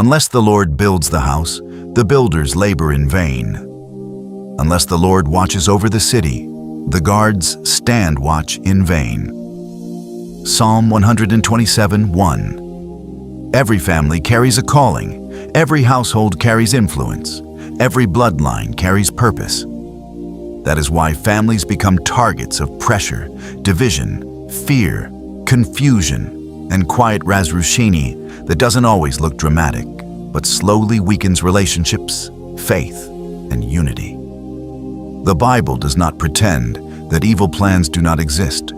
Unless the Lord builds the house, the builders labor in vain. Unless the Lord watches over the city, the guards stand watch in vain. Psalm 127:1. Every family carries a calling. Every household carries influence. Every bloodline carries purpose. That is why families become targets of pressure, division, fear, confusion, and quiet razrushini that doesn't always look dramatic, but slowly weakens relationships, faith, and unity. The Bible does not pretend that evil plans do not exist.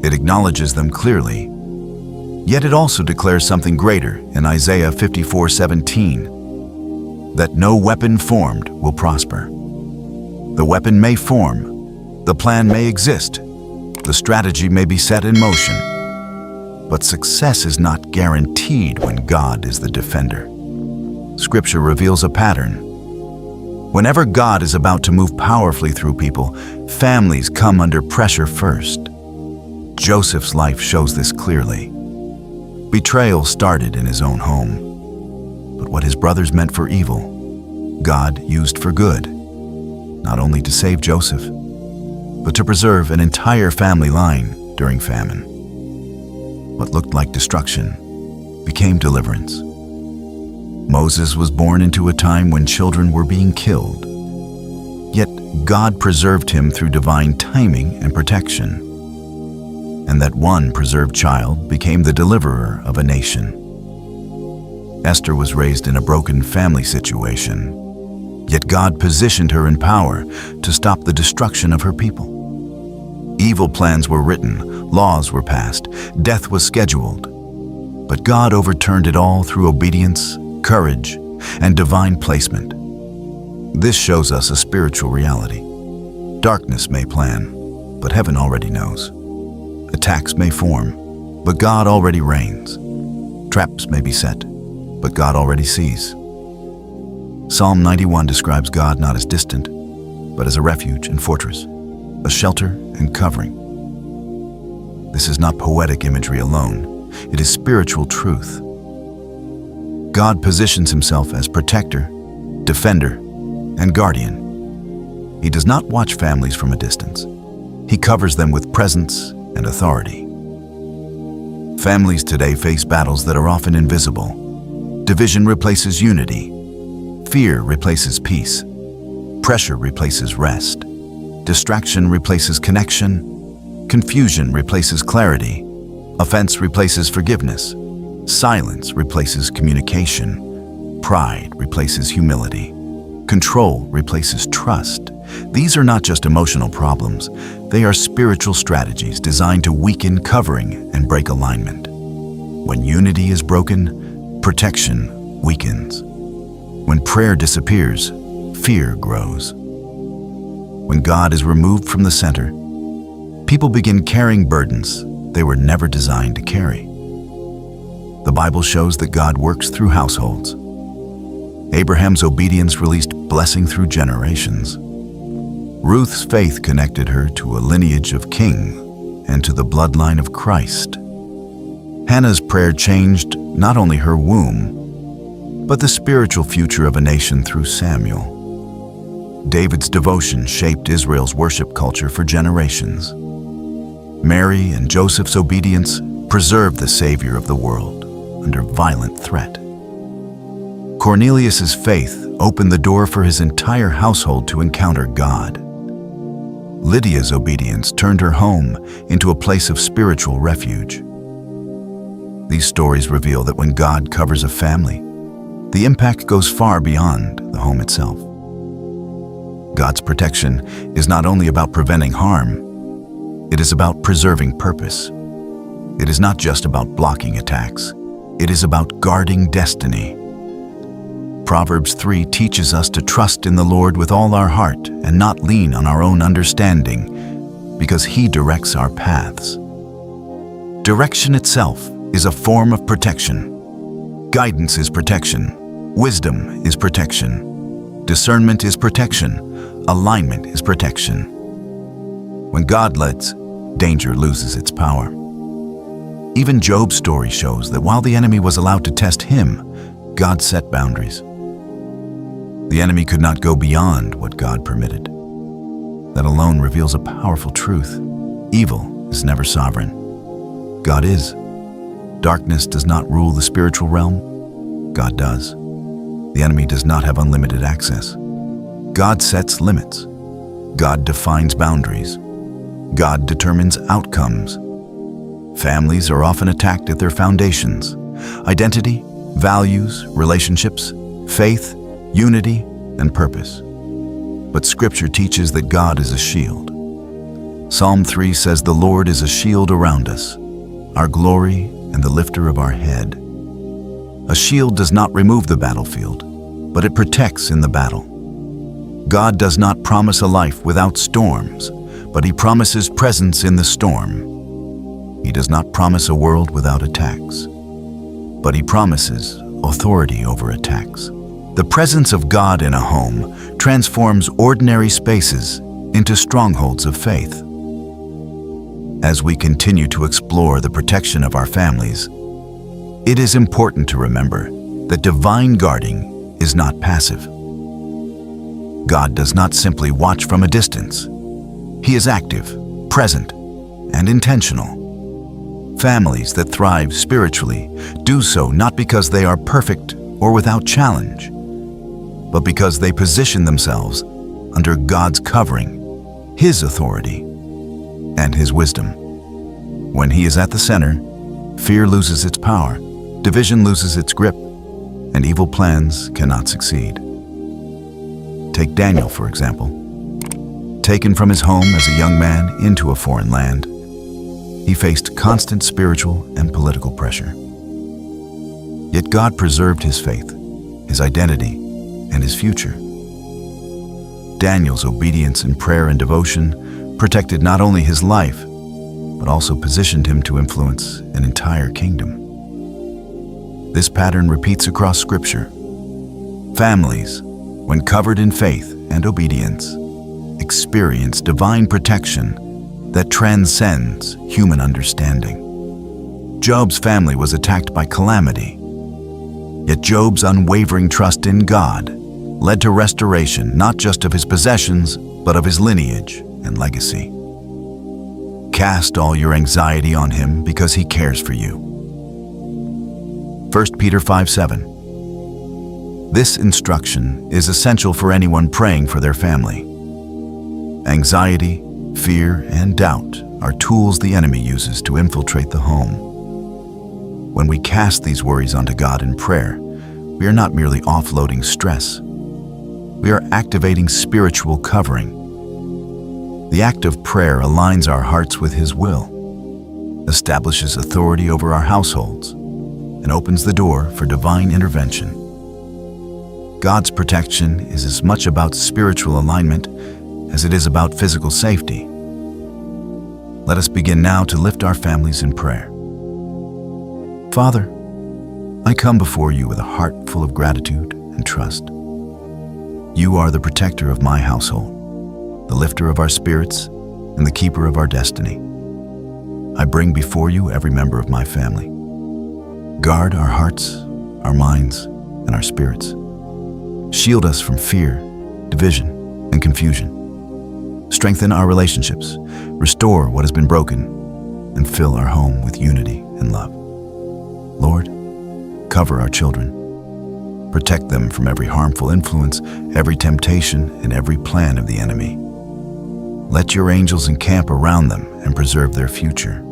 It acknowledges them clearly. Yet it also declares something greater in Isaiah 54:17, that no weapon formed will prosper. The weapon may form, the plan may exist, the strategy may be set in motion, but success is not guaranteed when God is the defender. Scripture reveals a pattern. Whenever God is about to move powerfully through people, families come under pressure first. Joseph's life shows this clearly. Betrayal started in his own home, but what his brothers meant for evil, God used for good, not only to save Joseph, but to preserve an entire family line during famine. What looked like destruction became deliverance. Moses was born into a time when children were being killed, yet God preserved him through divine timing and protection. And that one preserved child became the deliverer of a nation. Esther was raised in a broken family situation, yet God positioned her in power to stop the destruction of her people. Evil plans were written, laws were passed, death was scheduled, but God overturned it all through obedience, courage, and divine placement. This shows us a spiritual reality. Darkness may plan, but heaven already knows. Attacks may form, but God already reigns. Traps may be set, but God already sees. Psalm 91 describes God not as distant, but as a refuge and fortress, a shelter and covering. This is not poetic imagery alone, it is spiritual truth. God positions himself as protector, defender, and guardian. He does not watch families from a distance. He covers them with presence and authority. Families today face battles that are often invisible. Division replaces unity. Fear replaces peace. Pressure replaces rest. Distraction replaces connection. Confusion replaces clarity. Offense replaces forgiveness. Silence replaces communication. Pride replaces humility. Control replaces trust. These are not just emotional problems. They are spiritual strategies designed to weaken covering and break alignment. When unity is broken, protection weakens. When prayer disappears, fear grows. When God is removed from the center, people begin carrying burdens they were never designed to carry. The Bible shows that God works through households. Abraham's obedience released blessing through generations. Ruth's faith connected her to a lineage of king and to the bloodline of Christ. Hannah's prayer changed not only her womb, but the spiritual future of a nation through Samuel. David's devotion shaped Israel's worship culture for generations. Mary and Joseph's obedience preserved the Savior of the world under violent threat. Cornelius's faith opened the door for his entire household to encounter God. Lydia's obedience turned her home into a place of spiritual refuge. These stories reveal that when God covers a family, the impact goes far beyond the home itself. God's protection is not only about preventing harm, it is about preserving purpose. It is not just about blocking attacks, it is about guarding destiny. Proverbs 3 teaches us to trust in the Lord with all our heart and not lean on our own understanding, because He directs our paths. Direction itself is a form of protection. Guidance is protection. Wisdom is protection. Discernment is protection. Alignment is protection. When God lets, danger loses its power. Even Job's story shows that while the enemy was allowed to test him, God set boundaries. The enemy could not go beyond what God permitted. That alone reveals a powerful truth. Evil is never sovereign. God is. Darkness does not rule the spiritual realm. God does. The enemy does not have unlimited access. God sets limits. God defines boundaries. God determines outcomes. Families are often attacked at their foundations: identity, values, relationships, faith, unity, and purpose. But Scripture teaches that God is a shield. Psalm 3 says, "The Lord is a shield around us, our glory and the lifter of our head." A shield does not remove the battlefield, but it protects in the battle. God does not promise a life without storms, but He promises presence in the storm. He does not promise a world without attacks, but He promises authority over attacks. The presence of God in a home transforms ordinary spaces into strongholds of faith. As we continue to explore the protection of our families, it is important to remember that divine guarding is not passive. God does not simply watch from a distance. He is active, present, and intentional. Families that thrive spiritually do so not because they are perfect or without challenge, but because they position themselves under God's covering, His authority, and His wisdom. When He is at the center, fear loses its power, division loses its grip, and evil plans cannot succeed. Take Daniel, for example. Taken from his home as a young man into a foreign land, he faced constant spiritual and political pressure. Yet God preserved his faith, his identity, and his future. Daniel's obedience in prayer and devotion protected not only his life, but also positioned him to influence an entire kingdom. This pattern repeats across Scripture. Families, when covered in faith and obedience, experience divine protection that transcends human understanding. Job's family was attacked by calamity, yet Job's unwavering trust in God led to restoration not just of his possessions, but of his lineage and legacy. Cast all your anxiety on Him because He cares for you. 1 Peter 5:7. This instruction is essential for anyone praying for their family. Anxiety, fear, and doubt are tools the enemy uses to infiltrate the home. When we cast these worries onto God in prayer, we are not merely offloading stress. We are activating spiritual covering. The act of prayer aligns our hearts with His will, establishes authority over our households, and opens the door for divine intervention. God's protection is as much about spiritual alignment as it is about physical safety. Let us begin now to lift our families in prayer. Father, I come before You with a heart full of gratitude and trust. You are the protector of my household, the lifter of our spirits, and the keeper of our destiny. I bring before You every member of my family. Guard our hearts, our minds, and our spirits. Shield us from fear, division, and confusion. Strengthen our relationships, restore what has been broken, and fill our home with unity and love. Lord, cover our children. Protect them from every harmful influence, every temptation, and every plan of the enemy. Let Your angels encamp around them and preserve their future.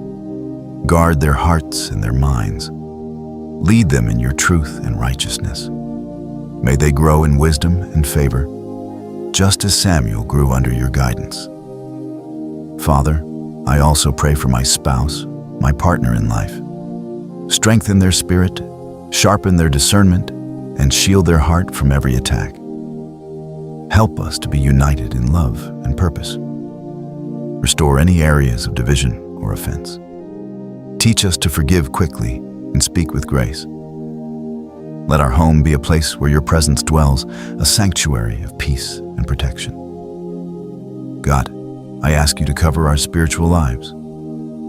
Guard their hearts and their minds. Lead them in Your truth and righteousness. May they grow in wisdom and favor, just as Samuel grew under Your guidance. Father, I also pray for my spouse, my partner in life. Strengthen their spirit, sharpen their discernment, and shield their heart from every attack. Help us to be united in love and purpose. Restore any areas of division or offense. Teach us to forgive quickly and speak with grace. Let our home be a place where Your presence dwells, a sanctuary of peace and protection. God, I ask You to cover our spiritual lives.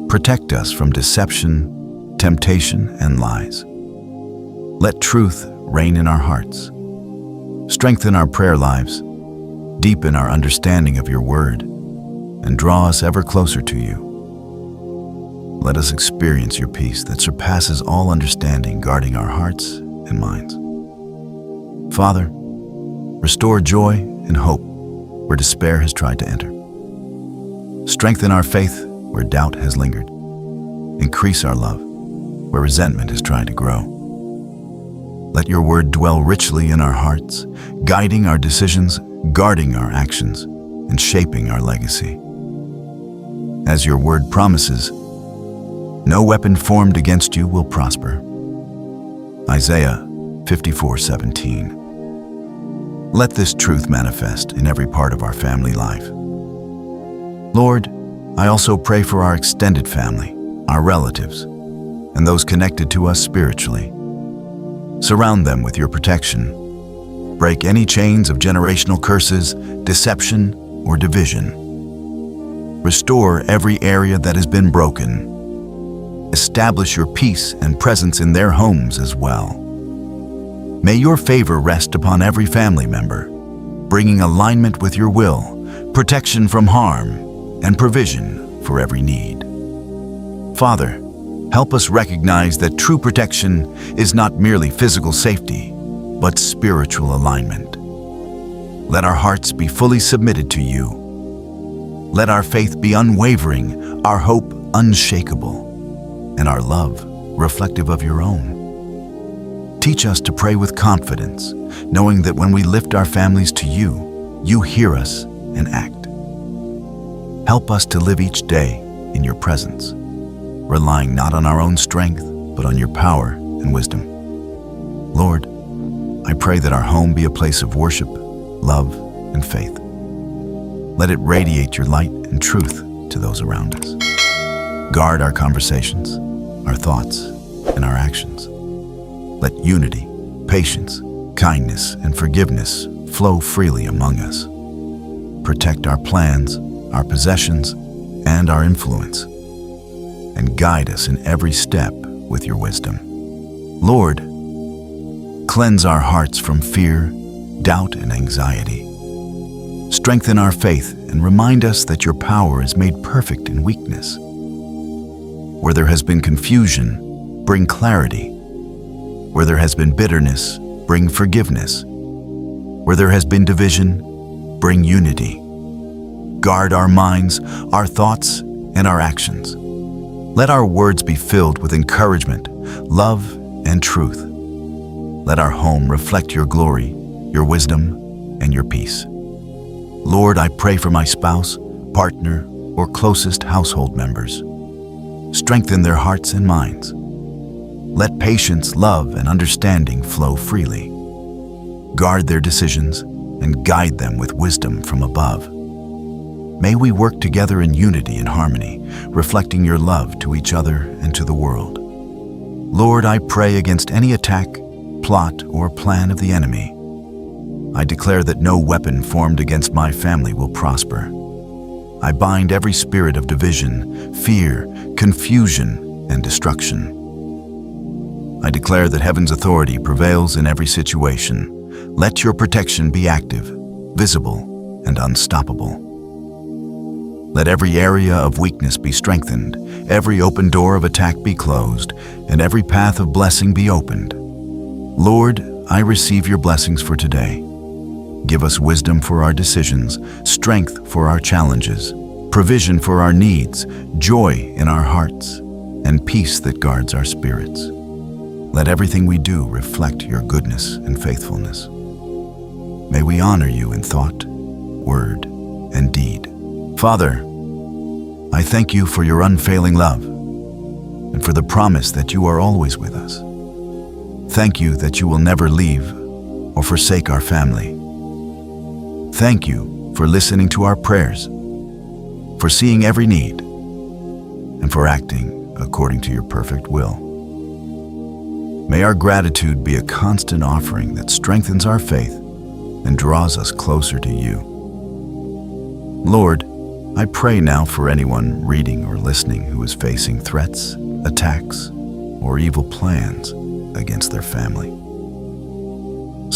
Protect us from deception, temptation, and lies. Let truth reign in our hearts. Strengthen our prayer lives, deepen our understanding of your word, and draw us ever closer to you. Let us experience your peace that surpasses all understanding, guarding our hearts and minds. Father, restore joy and hope where despair has tried to enter. Strengthen our faith where doubt has lingered. Increase our love where resentment has tried to grow. Let your word dwell richly in our hearts, guiding our decisions, guarding our actions, and shaping our legacy. As your word promises, no weapon formed against you will prosper. Isaiah 54:17. Let this truth manifest in every part of our family life. Lord, I also pray for our extended family, our relatives, and those connected to us spiritually. Surround them with your protection. Break any chains of generational curses, deception, or division. Restore every area that has been broken. Establish your peace and presence in their homes as well. May your favor rest upon every family member, bringing alignment with your will, protection from harm, and provision for every need. Father, help us recognize that true protection is not merely physical safety, but spiritual alignment. Let our hearts be fully submitted to you. Let our faith be unwavering, our hope unshakable, and our love reflective of your own. Teach us to pray with confidence, knowing that when we lift our families to you, you hear us and act. Help us to live each day in your presence, relying not on our own strength, but on your power and wisdom. Lord, I pray that our home be a place of worship, love, and faith. Let it radiate your light and truth to those around us. Guard our conversations, our thoughts, and our actions. Let unity, patience, kindness, and forgiveness flow freely among us. Protect our plans, our possessions, and our influence, and guide us in every step with your wisdom. Lord, cleanse our hearts from fear, doubt, and anxiety. Strengthen our faith and remind us that your power is made perfect in weakness. Where there has been confusion, bring clarity. Where there has been bitterness, bring forgiveness. Where there has been division, bring unity. Guard our minds, our thoughts, and our actions. Let our words be filled with encouragement, love, and truth. Let our home reflect your glory, your wisdom, and your peace. Lord, I pray for my spouse, partner, or closest household members. Strengthen their hearts and minds. Let patience, love, and understanding flow freely. Guard their decisions and guide them with wisdom from above. May we work together in unity and harmony, reflecting your love to each other and to the world. Lord, I pray against any attack, plot, or plan of the enemy. I declare that no weapon formed against my family will prosper. I bind every spirit of division, fear, confusion, and destruction. I declare that heaven's authority prevails in every situation. Let your protection be active, visible, and unstoppable. Let every area of weakness be strengthened, every open door of attack be closed, and every path of blessing be opened. Lord, I receive your blessings for today. Give us wisdom for our decisions, strength for our challenges, provision for our needs, joy in our hearts, and peace that guards our spirits. Let everything we do reflect your goodness and faithfulness. May we honor you in thought, word, and deed. Father, I thank you for your unfailing love and for the promise that you are always with us. Thank you that you will never leave or forsake our family. Thank you for listening to our prayers, for seeing every need, and for acting according to your perfect will. May our gratitude be a constant offering that strengthens our faith and draws us closer to you. Lord, I pray now for anyone reading or listening who is facing threats, attacks, or evil plans against their family.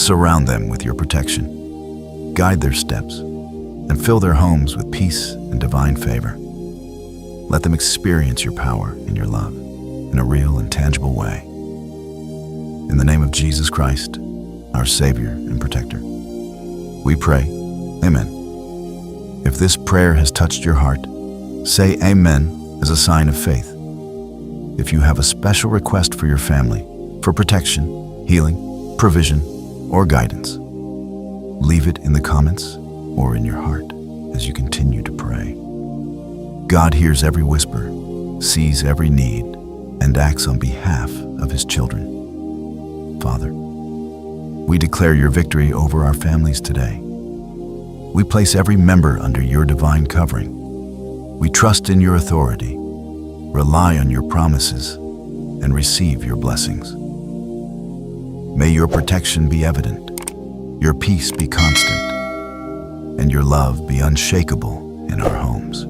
Surround them with your protection. Guide their steps and fill their homes with peace and divine favor. Let them experience your power and your love in a real and tangible way. In the name of Jesus Christ, our Savior and Protector, we pray, Amen. If this prayer has touched your heart, say Amen as a sign of faith. If you have a special request for your family, for protection, healing, provision, or guidance, leave it in the comments or in your heart as you continue to pray. God hears every whisper, sees every need, and acts on behalf of His children. Father, we declare your victory over our families today. We place every member under your divine covering. We trust in your authority, rely on your promises, and receive your blessings. May your protection be evident, your peace be constant, and your love be unshakable in our homes.